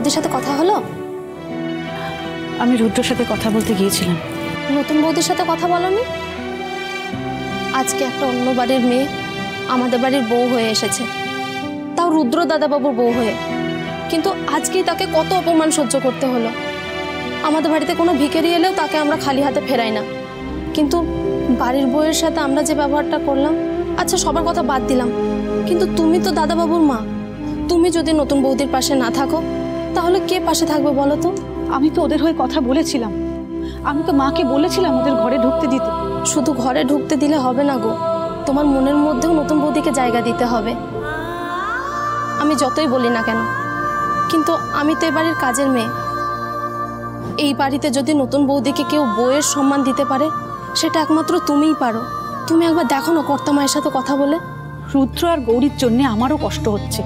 বৌদির সাথে কথা হলো? আমি রুদ্রর সাথে কথা বলতে গিয়েছিলাম। নতুন বৌদির সাথে কথা বলনি? আজকে একটা অন্য বাড়ির মেয়ে আমাদের বাড়ির বউ হয়ে এসেছে, তাও রুদ্র দাদাবাবুর বউ হয়ে। কিন্তু আজকেই তাকে কত অপমান সহ্য করতে হলো। আমাদের বাড়িতে কোনো ভিখারি এলেও তাকে আমরা খালি হাতে ফেরাই না, কিন্তু বাড়ির বউয়ের সাথে আমরা যে ব্যবহারটা করলাম, আচ্ছা সবার কথা বাদ দিলাম, কিন্তু তুমি তো দাদাবাবুর মা। তুমি যদি নতুন বৌদির পাশে না থাকো তাহলে কে পাশে থাকবে বলো তো? আমি তো ওদের হয়ে কথা বলেছিলাম, আমি তো মাকে বলেছিলাম ওদের ঘরে ঢুকতে দিতে। শুধু ঘরে ঢুকতে দিলে হবে না গো, তোমার মনের মধ্যেও নতুন বৌদিকে জায়গা দিতে হবে। আমি যতই বলি না কেন, কিন্তু আমি তো এ বাড়ির কাজের মেয়ে। এই বাড়িতে যদি নতুন বৌদিকে কেউ বউয়ের সম্মান দিতে পারে সেটা একমাত্র তুমিই পারো। তুমি একবার দেখো না কর্তা মায়ের সাথে কথা বলে। রুদ্র আর গৌরীর জন্য আমারও কষ্ট হচ্ছে,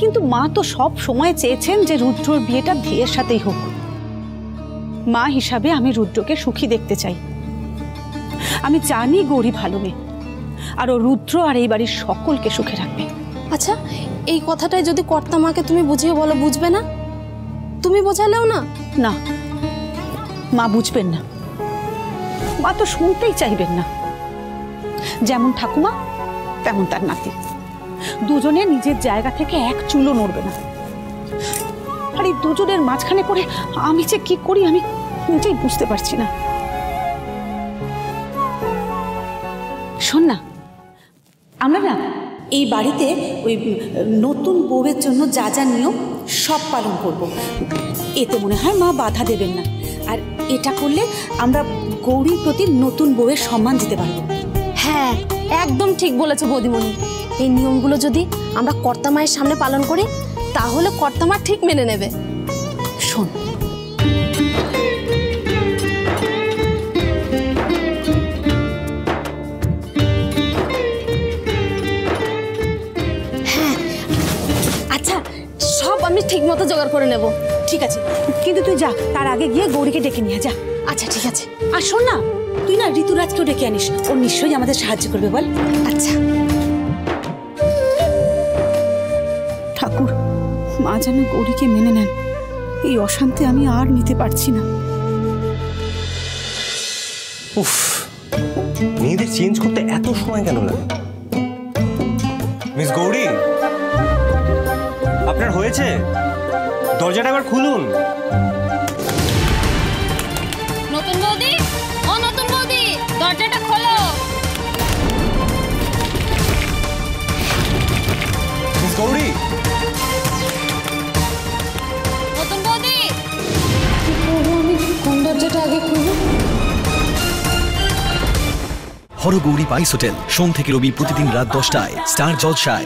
কিন্তু মা তো সব সময় চেয়েছেন যে রুদ্রর বিয়েটা ধীরের সাথেই হোক। মা হিসাবে আমি রুদ্রকে সুখী দেখতে চাই। আমি জানি গৌরী ভালো মেয়ে, আর ও রুদ্র আর এই বাড়ির সকলকে সুখে রাখবে। আচ্ছা, এই কথাটাই যদি কর্তা মাকে তুমি বুঝিয়ে বলো, বুঝবে না? তুমি বোঝালেও না। না, মা বুঝবেন না, মা তো শুনতেই চাইবেন না। যেমন ঠাকুমা তেমন তার নাতি, দুজনে নিজের জায়গা থেকে এক চুলও নড়বে না। আর এই দুজনের মাঝখানে পড়ে আমি যে কি করি আমি নিজেই বুঝতে পারছি না। শোন না, আমরা না এই বাড়িতে ওই নতুন বউয়ের জন্য যা যা নিয়ম সব পালন করব। এতে মনে হয় মা বাধা দেবেন না, আর এটা করলে আমরা গৌরীর প্রতি নতুন বউয়ের সম্মান দিতে পারবো। হ্যাঁ, একদম ঠিক বলেছো বৌদিমণি। এই নিয়মগুলো যদি আমরা কর্তা মায়ের সামনে পালন করি তাহলে কর্তা মা ঠিক মেনে নেবে। শোন, হ্যাঁ আচ্ছা, সব আমি ঠিক মতো জোগাড় করে নেব। ঠিক আছে, কিন্তু তুই যা, তার আগে গিয়ে গৌরীকে ডেকে নিয়ে যা। আচ্ছা ঠিক আছে। আর শোন না, তুই না ঋতুরাজকেও ডেকে আনিস, ও নিশ্চয়ই আমাদের সাহায্য করবে, বল। আচ্ছা। ঠাকুর, মা যেন গৌরীকে মেনে নেন। এই অশান্তি আমি আর নিতে পারছি না। উফ, মেয়েদের চেঞ্জ করতে এত সময় কেন লাগে? মিস গৌরী, আপনার হয়েছে? দরজাটা আবার খুলুন। নতুন বৌদি, ও নতুন বৌদি, দরজাটা খোলো। মিস গৌরী, নতুন বৌদি, কি করবো আমি? কোন দরজাটা আগে খুলবো? হরগৌরী পাইস হোটেল, সোম থেকে রবি প্রতিদিন রাত 10টায় স্টার জলসায়।